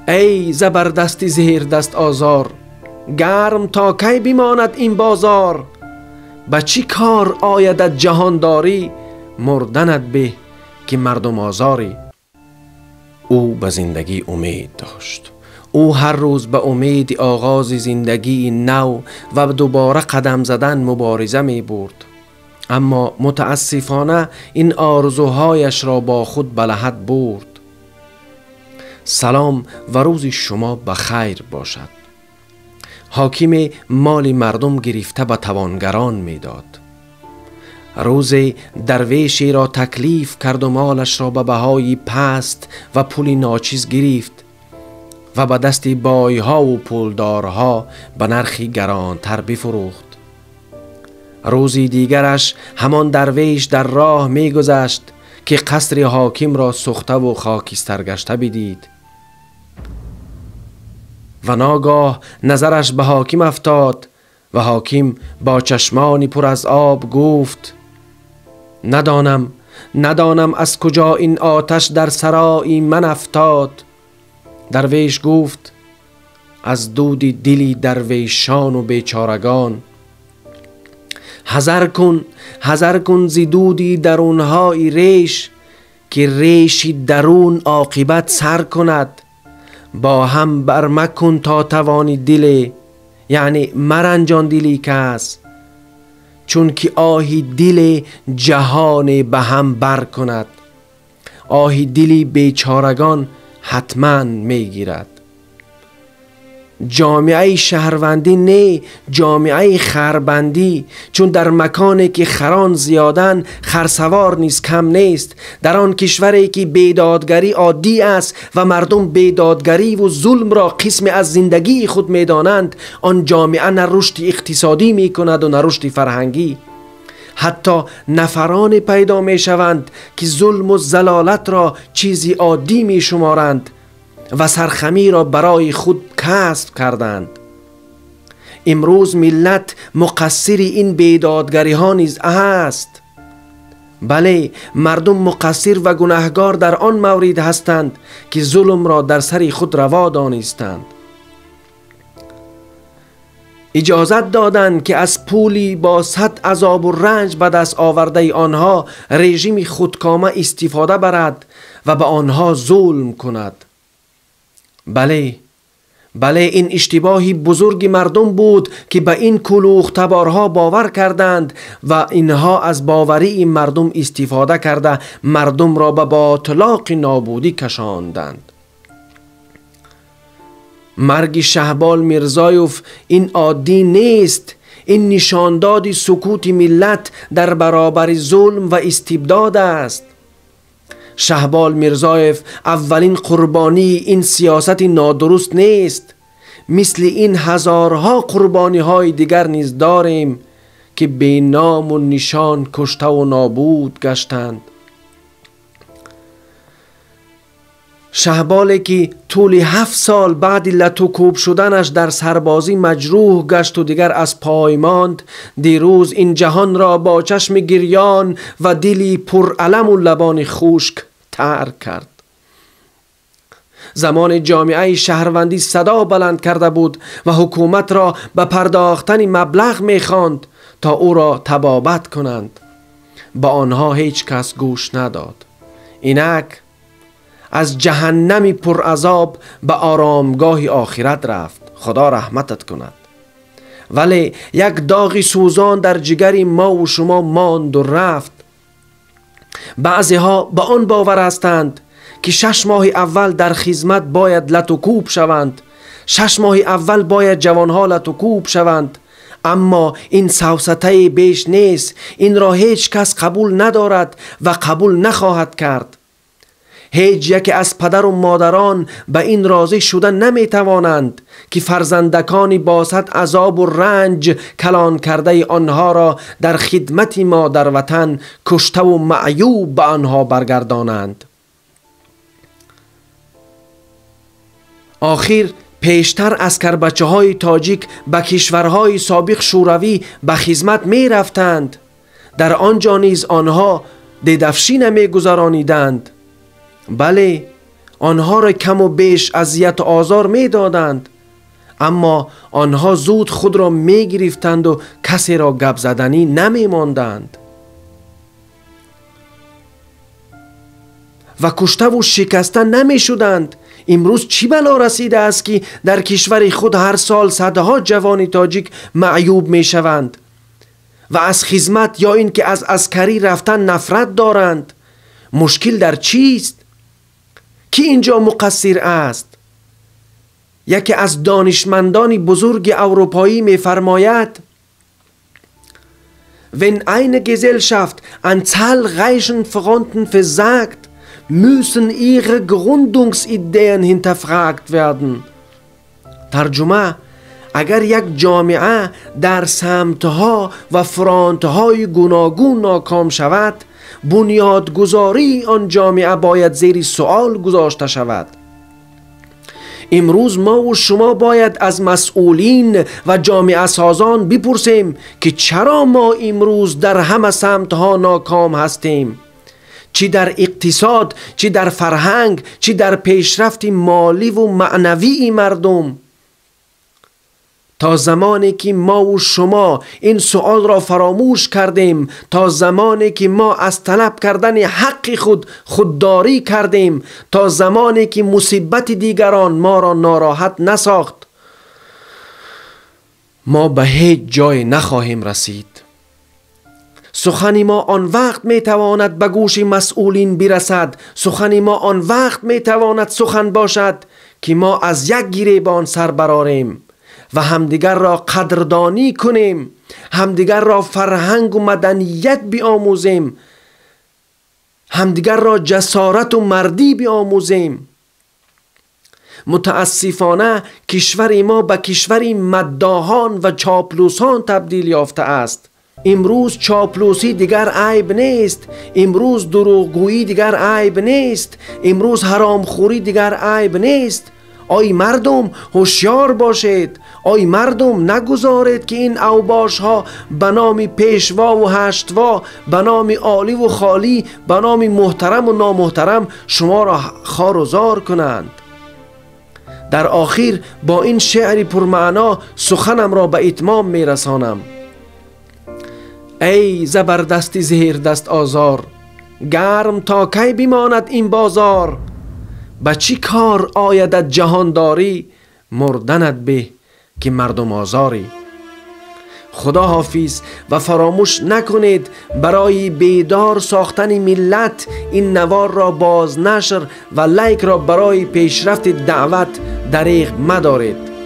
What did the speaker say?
ای زبردستی زهر دست آزار، گرم تا کی بماند این بازار؟ به چی کار آیدت جهانداری، مردنت به که مردم آزاری. او به زندگی امید داشت. او هر روز به امید آغاز زندگی نو و دوباره قدم زدن مبارزه می برد. اما متاسفانه این آرزوهایش را با خود به لحد برد. سلام و روز شما بخیر باشد. حاکم مال مردم گرفته به توانگران میداد. روز درویشی را تکلیف کرد و مالش را به بهای پست و پولی ناچیز گرفت و به دست بایها و پولدارها به نرخی گرانتر بفروخت. روزی دیگرش همان درویش در راه می گذشت که قصر حاکم را سوخته و خاکستر گشته بدید و ناگاه نظرش به حاکم افتاد و حاکم با چشمانی پر از آب گفت: ندانم از کجا این آتش در سرای من افتاد. درویش گفت: از دود دلی درویشان و بیچارگان. حذر کن ز دودی درونهای ریش، که ریشی درون عاقبت سر کند. با هم برمکن تا توانی دل، یعنی مرنجان دلی کس، چون که آهی دل جهان به هم بر کند. آهی دلی بیچارگان حتما میگیرد. جامعه شهروندی نه جامعه خربندی، چون در مکانی که خران زیادن خرسوار نیز کم نیست. در آن کشوری که بیدادگری عادی است و مردم بیدادگری و ظلم را قسم از زندگی خود میدانند، آن جامعه نه رشد اقتصادی می کند و نه رشد فرهنگی. حتی نفران پیدا می شوند که ظلم و ضلالت را چیزی عادی می شمارند و سرخمی را برای خود کسب کردند. امروز ملت مقصر این بیدادگری ها نیز است. بله، مردم مقصر و گناهگار در آن مورد هستند که ظلم را در سر خود روا دانستند. اجازت دادند که از پولی با صد عذاب و رنج به دست آورده آنها رژیم خودکامه استفاده برد و به آنها ظلم کند. بله، این اشتباهی بزرگ مردم بود که به این کلوخ تبارها باور کردند و اینها از باوری این مردم استفاده کرده مردم را به باطلاق نابودی کشاندند. مرگ شهبال میرزایوف این عادی نیست. این نشانداد سکوت ملت در برابر ظلم و استبداد است. شهبال میرزایف اولین قربانی این سیاست نادرست نیست. مثل این هزارها قربانی های دیگر نیز داریم که بی نام و نشان کشته و نابود گشتند. شهبالی که طول 7 سال بعد لتوکوب شدنش در سربازی مجروح گشت و دیگر از پای ماند، دیروز این جهان را با چشم گریان و دلی پر الم و لبان خشک ترک کرد. زمان جامعه شهروندی صدا بلند کرده بود و حکومت را به پرداختن مبلغ می‌خواند تا او را تبابت کنند. با آنها هیچ کس گوش نداد. اینک از جهنمی پر عذاب به آرامگاه آخرت رفت. خدا رحمتت کند. ولی یک داغ سوزان در جگر ما و شما ماند و رفت. بعضی ها به آن باور هستند که 6 ماه اول در خدمت باید لتوکوب شوند. 6 ماه اول باید جوانها لتوکوب شوند. اما این سوسته بیش نیست. این را هیچ کس قبول ندارد و قبول نخواهد کرد. هیچ یک از پدر و مادران به این راضی شدن نمی توانند که فرزندکانی با صد عذاب و رنج کلان کرده آنها را در خدمت ما در وطن کشته و معیوب به آنها برگردانند. آخر پیشتر اسکر بچه های تاجیک به کشورهای سابق شوروی به خدمت می رفتند. در آنجا نیز آنها دیدفشی نمی گذرانیدند. بله، آنها را کم و بیش اذیت و آزار می دادند، اما آنها زود خود را می گرفتند و کسی را گپ زدنی نمی ماندند و کشته و شکسته نمی شدند. امروز چی بلا رسیده است که در کشور خود هر سال صدها جوان تاجیک معیوب می شوند و از خدمت یا این که از عسکری رفتن نفرت دارند؟ مشکل در چیست؟ کی اینجا مقصر است؟ یکی از دانشمندان بزرگ اروپایی می فرماید: Wenn eine Gesellschaft an zahlreichen Fronten versagt, müssen ihre Gründungsideen hinterfragt werden. ترجمه: اگر یک جامعه در سمتها و فرانتهای گوناگون ناکام شود، بنیادگذاری آن جامعه باید زیر سوال گذاشته شود. امروز ما و شما باید از مسئولین و جامعه سازان بپرسیم که چرا ما امروز در همه سمتها ناکام هستیم، چی در اقتصاد، چی در فرهنگ، چی در پیشرفت مالی و معنوی مردم. تا زمانی که ما و شما این سؤال را فراموش کردیم، تا زمانی که ما از طلب کردن حق خودداری کردیم، تا زمانی که مصیبت دیگران ما را ناراحت نساخت، ما به هیچ جای نخواهیم رسید. سخن ما آن وقت می تواند به گوش مسئولین برسد، سخن ما آن وقت می تواند سخن باشد که ما از یک گریبان سر برآریم و همدیگر را قدردانی کنیم، همدیگر را فرهنگ و مدنیت بیاموزیم، همدیگر را جسارت و مردی بیاموزیم. متاسفانه کشور ما به کشوری مداحان و چاپلوسان تبدیل یافته است. امروز چاپلوسی دیگر عیب نیست، امروز دروغگویی دیگر عیب نیست، امروز حرامخوری دیگر عیب نیست. آی مردم هوشیار باشید، آی مردم نگذارید که این اوباش ها به نام پیشوا و هشتوا، به نام عالی و خالی، به نام محترم و نامحترم شما را خوار و زار کنند. در آخر با این شعر پرمعنا سخنم را به اتمام می رسانم. ای زبردستی زهر دست آزار، گرم تا کی بماند این بازار؟ به چی کار آیدت جهانداری، مردنت به که مردم آزاری. خدا حافظ و فراموش نکنید برای بیدار ساختن ملت این نوار را باز نشر و لایک را برای پیشرفت دعوت دریغ مدارید.